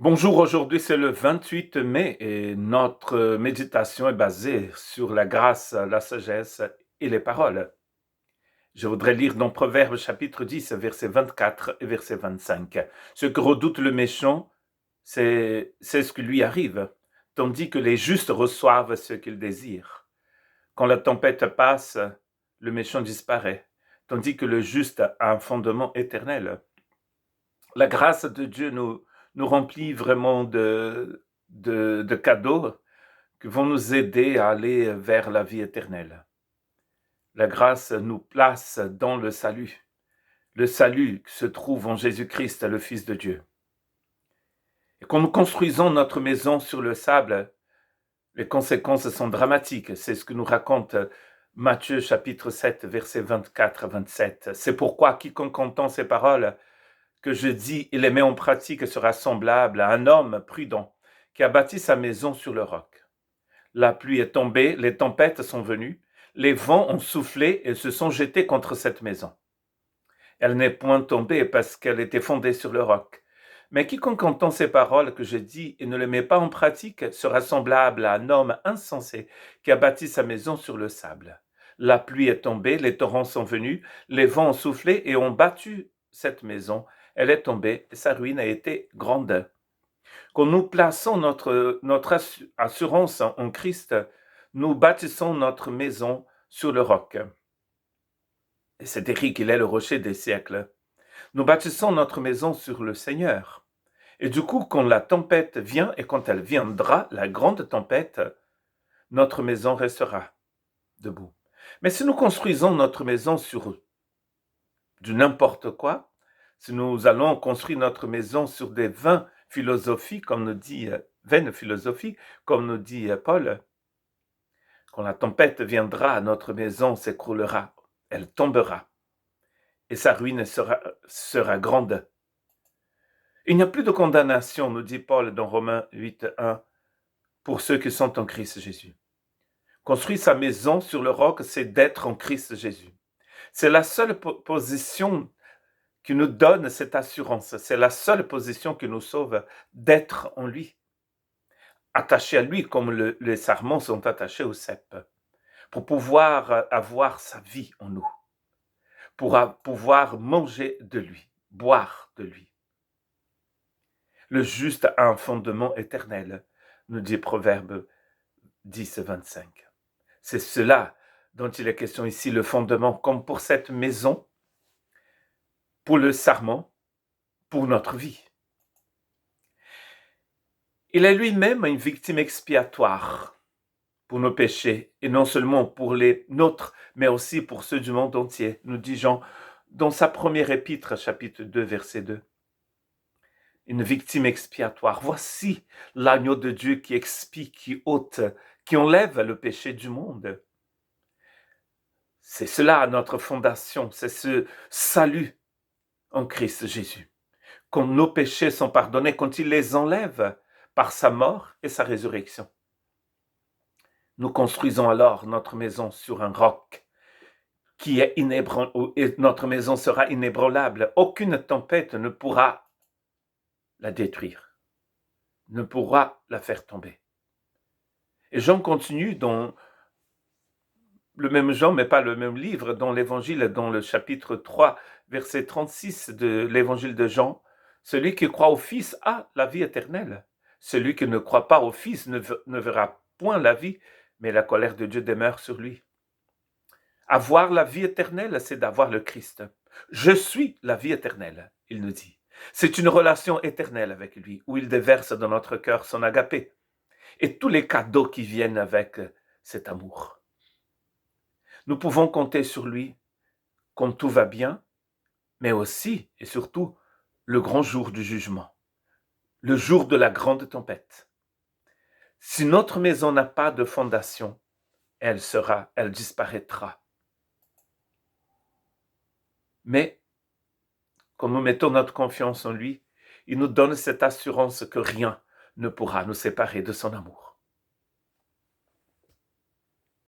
Bonjour, aujourd'hui c'est le 28 mai et notre méditation est basée sur la grâce, la sagesse et les paroles. Je voudrais lire dans Proverbes chapitre 10, verset 24 et verset 25. Ce que redoute le méchant, c'est ce qui lui arrive, tandis que les justes reçoivent ce qu'ils désirent. Quand la tempête passe, le méchant disparaît, tandis que le juste a un fondement éternel. La grâce de Dieu nous remplit vraiment de cadeaux qui vont nous aider à aller vers la vie éternelle. La grâce nous place dans le salut. Le salut se trouve en Jésus-Christ, le Fils de Dieu. Et quand nous construisons notre maison sur le sable, les conséquences sont dramatiques. C'est ce que nous raconte Matthieu chapitre 7, versets 24 à 27. C'est pourquoi quiconque entend ces paroles que je dis et les met en pratique sera semblable à un homme prudent qui a bâti sa maison sur le roc. La pluie est tombée, les tempêtes sont venues, les vents ont soufflé et se sont jetés contre cette maison. Elle n'est point tombée parce qu'elle était fondée sur le roc. Mais quiconque entend ces paroles que je dis et ne les met pas en pratique sera semblable à un homme insensé qui a bâti sa maison sur le sable. La pluie est tombée, les torrents sont venus, les vents ont soufflé et ont battu cette maison. Elle est tombée et sa ruine a été grande. Quand nous plaçons notre assurance en Christ, nous bâtissons notre maison sur le roc. Et c'est écrit qu'il est le rocher des siècles. Nous bâtissons notre maison sur le Seigneur. Et du coup, quand la tempête vient et quand elle viendra, la grande tempête, notre maison restera debout. Mais si nous construisons notre maison sur du n'importe quoi, si nous allons construire notre maison sur des vaines philosophies, comme nous dit Paul, quand la tempête viendra, notre maison s'écroulera, elle tombera, et sa ruine sera grande. Il n'y a plus de condamnation, nous dit Paul dans Romains 8, 1, pour ceux qui sont en Christ Jésus. Construire sa maison sur le roc, c'est d'être en Christ Jésus. C'est la seule position qui nous donne cette assurance. C'est la seule position qui nous sauve d'être en lui. Attachés à lui comme les sarments sont attachés au cep. Pour pouvoir avoir sa vie en nous. Pour pouvoir manger de lui, boire de lui. Le juste a un fondement éternel, nous dit Proverbe 10, 25. C'est cela dont il est question ici, le fondement, comme pour cette maison, pour le sarment, pour notre vie. Il est lui-même une victime expiatoire pour nos péchés, et non seulement pour les nôtres, mais aussi pour ceux du monde entier, nous dit Jean dans sa première épître, chapitre 2, verset 2. Une victime expiatoire. Voici l'agneau de Dieu qui expie, qui ôte, qui enlève le péché du monde. C'est cela notre fondation, c'est ce salut en Christ Jésus. Quand nos péchés sont pardonnés, quand il les enlève par sa mort et sa résurrection. Nous construisons alors notre maison sur un roc qui est inébranlable, et notre maison sera inébranlable. Aucune tempête ne pourra la détruire, ne pourra la faire tomber. Et Jean continue dans le même Jean, mais pas le même livre, dans l'évangile, dans le chapitre 3, verset 36 de l'évangile de Jean. Celui qui croit au Fils a la vie éternelle. Celui qui ne croit pas au Fils ne verra point la vie, mais la colère de Dieu demeure sur lui. Avoir la vie éternelle, c'est d'avoir le Christ. Je suis la vie éternelle, il nous dit. C'est une relation éternelle avec lui, où il déverse dans notre cœur son agapé et tous les cadeaux qui viennent avec cet amour. Nous pouvons compter sur lui quand tout va bien, mais aussi et surtout le grand jour du jugement, le jour de la grande tempête. Si notre maison n'a pas de fondation, elle disparaîtra. Mais quand nous mettons notre confiance en lui, il nous donne cette assurance que rien ne pourra nous séparer de son amour.